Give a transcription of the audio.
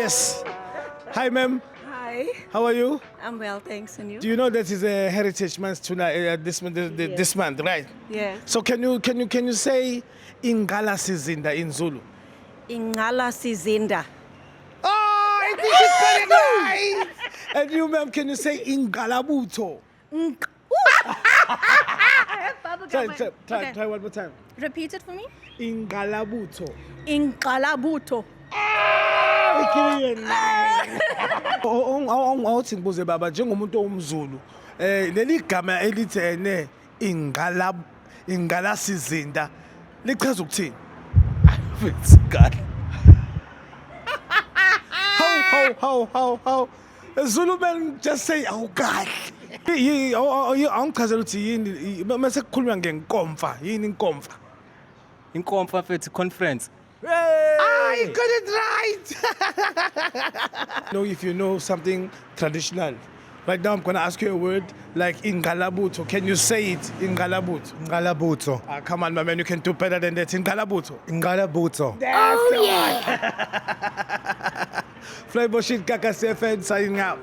Yes. Hi, ma'am. Hi, How are you? I'm well, thanks. And you? Do you know that is a Heritage Month tonight? This month, right? Yeah. So can you say Ingala Sizinda in Zulu? Ingala Sizinda. Oh, I think she's got it right. And you, ma'am, can you say Ingalabuto? Try one more time. Repeat it for me. Ingalabuto. Ingalabuto. Awuthi ngibuze baba njengomuntu omZulu leli gama elithi ingala sizinda lichaza ukuthini? Ayifika. How Zulu man just say awukahle. Angichazela ukuthi yini mase kukhulunywa ngenkomfa yini inkomfa? Inkomfa mfethu conference. You got it right. Know if you know something traditional. Right now I'm gonna ask you a word like ingalabuto. Can you say it ingalabuto? Ingalabuto. Come on, my man, you can do better than that. Ingalabuto. Ingalabuto. Oh yeah. Flymotion Gagasi signing out.